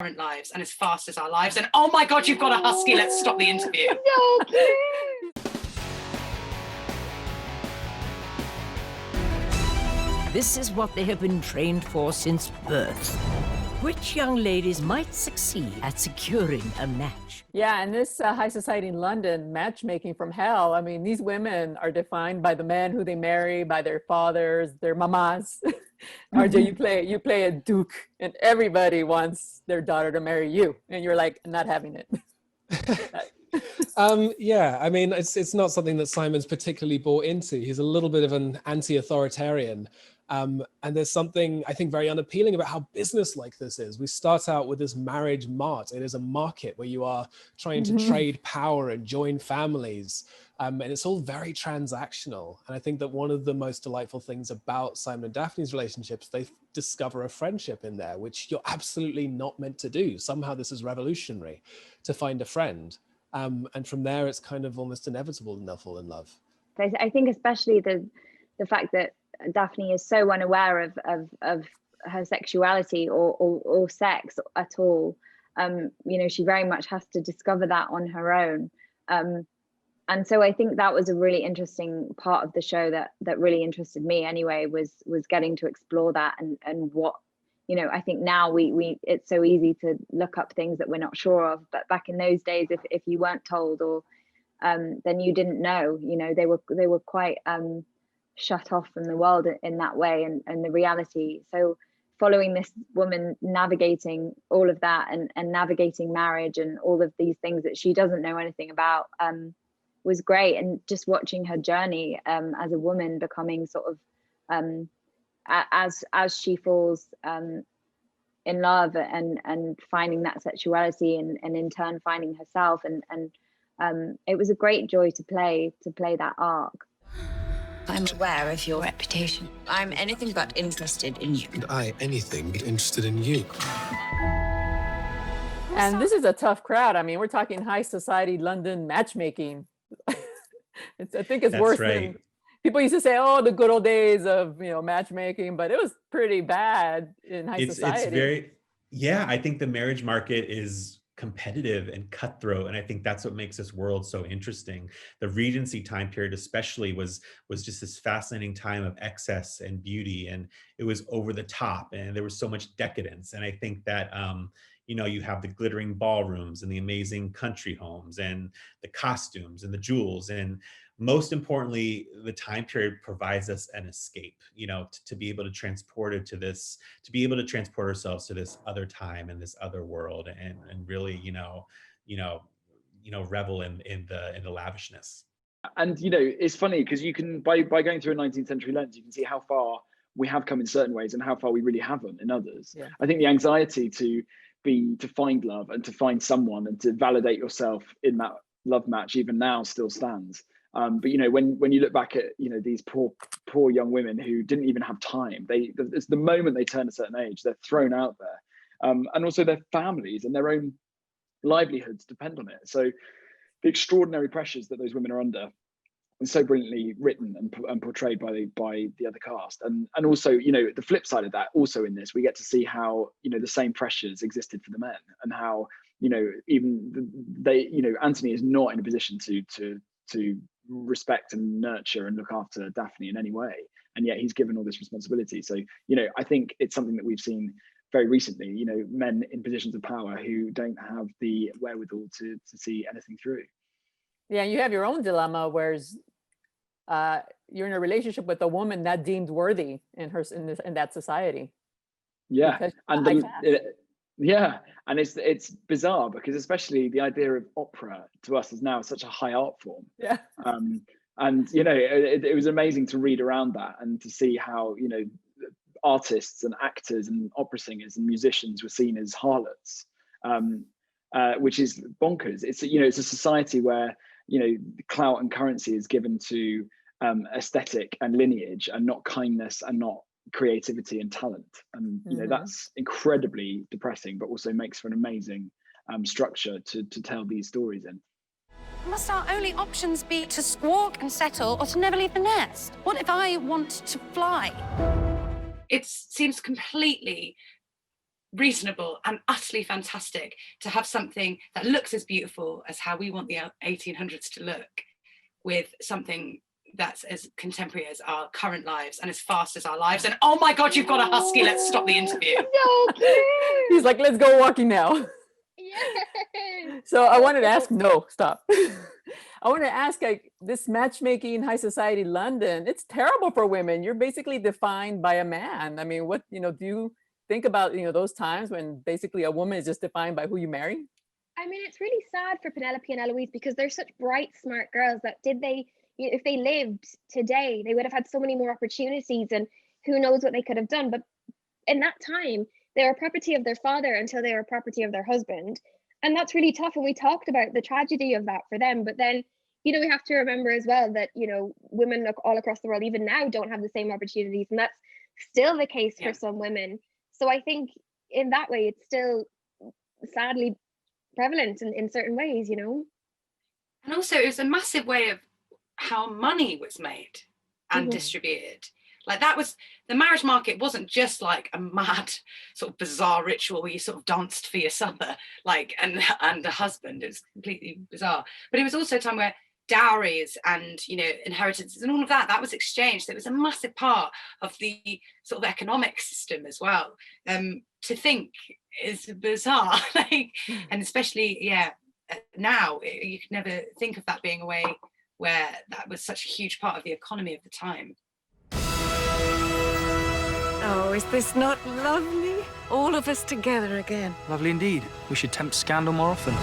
current lives and as fast as our lives. And oh my God, you've got a husky. Let's stop the interview. No, please. This is what they have been trained for since birth. Which young ladies might succeed at securing a match? Yeah, and this high society in London, matchmaking from hell. I mean, these women are defined by the men who they marry, by their fathers, their mamas. RJ, you play a duke, and everybody wants their daughter to marry you, and you're like, not having it. Yeah, I mean, it's not something that Simon's particularly bought into. He's a little bit of an anti-authoritarian. And there's something, I think, very unappealing about how business-like this is. We start out with this marriage mart. It is a market where you are trying to trade power and join families. And it's all very transactional. And I think that one of the most delightful things about Simon and Daphne's relationships, they discover a friendship in there, which you're absolutely not meant to do. Somehow this is revolutionary, to find a friend. And from there, it's kind of almost inevitable and they'll fall in love. I think especially the fact that Daphne is so unaware of her sexuality or sex at all. You know, she very much has to discover that on her own. And so I think that was a really interesting part of the show that really interested me anyway, was getting to explore that and what, you know, I think now we it's so easy to look up things that we're not sure of, but back in those days, if you weren't told or then you didn't know, you know, they were quite shut off from the world in that way and the reality. So following this woman navigating all of that and navigating marriage and all of these things that she doesn't know anything about was great. And just watching her journey as a woman becoming sort of as she falls in love and finding that sexuality and in turn finding herself and it was a great joy to play that arc. I'm aware of your reputation. I'm anything but interested in you. And I, anything but interested in you. And this is a tough crowd. I mean, we're talking high society London matchmaking. I think it's worse than people used to say, oh, the good old days of, you know, matchmaking, but it was pretty bad in high society. I think the marriage market is competitive and cutthroat, and I think that's what makes this world so interesting. The Regency time period especially was just this fascinating time of excess and beauty, and it was over the top and there was so much decadence. And I think that you know, you have the glittering ballrooms and the amazing country homes and the costumes and the jewels, and most importantly, the time period provides us an escape, you know, to be able to transport it to this, to be able to transport ourselves to this other time and this other world, and really, you know, revel in the lavishness. And you know, it's funny because you can by going through a 19th century lens, you can see how far we have come in certain ways and how far we really haven't in others. Yeah. I think the anxiety to find love and to find someone and to validate yourself in that love match even now still stands. But you know, when you look back at, you know, these poor young women who didn't even have time, it's the moment they turn a certain age, they're thrown out there, and also their families and their own livelihoods depend on it. So the extraordinary pressures that those women are under is so brilliantly written and portrayed by the other cast, and also, you know, the flip side of that, also in this we get to see how, you know, the same pressures existed for the men, and how, you know, even they, you know, Anthony is not in a position to respect and nurture and look after Daphne in any way, and yet he's given all this responsibility. So, you know, I think it's something that we've seen very recently, you know, men in positions of power who don't have the wherewithal to see anything through. Yeah, you have your own dilemma, whereas you're in a relationship with a woman not deemed worthy in that society. Yeah, and yeah, and it's bizarre because especially the idea of opera to us is now such a high art form. Yeah. And you know, it was amazing to read around that and to see how, you know, artists and actors and opera singers and musicians were seen as harlots, which is bonkers. It's, you know, it's a society where, you know, clout and currency is given to aesthetic and lineage, and not kindness and not creativity and talent. And you know, that's incredibly depressing, but also makes for an amazing structure to tell these stories in. Must our only options be to squawk and settle, or to never leave the nest? What if I want to fly? It seems completely reasonable and utterly fantastic to have something that looks as beautiful as how we want the 1800s to look, with something that's as contemporary as our current lives and as fast as our lives. And oh my God, you've got a husky. Let's stop the interview. So cute. He's like, let's go walking now. Yes. So I wanted to ask, no, stop. I want to ask, like, this matchmaking in high society London, it's terrible for women. You're basically defined by a man. I mean, what, do you think about, those times when basically a woman is just defined by who you marry? I mean, it's really sad for Penelope and Eloise because they're such bright, smart girls that if they lived today, they would have had so many more opportunities, and who knows what they could have done. But in that time, they were property of their father until they were property of their husband. And that's really tough. And we talked about the tragedy of that for them. But then, we have to remember as well that, women all across the world, even now, don't have the same opportunities. And that's still the case for some women. So I think in that way, it's still sadly prevalent in certain ways, And also it was a massive way of how money was made and distributed. Like, that was, the marriage market wasn't just like a mad sort of bizarre ritual where you sort of danced for your supper, like, and a husband. It was completely bizarre. But it was also a time where dowries and, inheritances and all of that was exchanged. It was a massive part of the sort of economic system as well. To think is bizarre, like, and especially, now you could never think of that being a way where that was such a huge part of the economy of the time. Oh, is this not lovely? All of us together again. Lovely indeed. We should tempt scandal more often.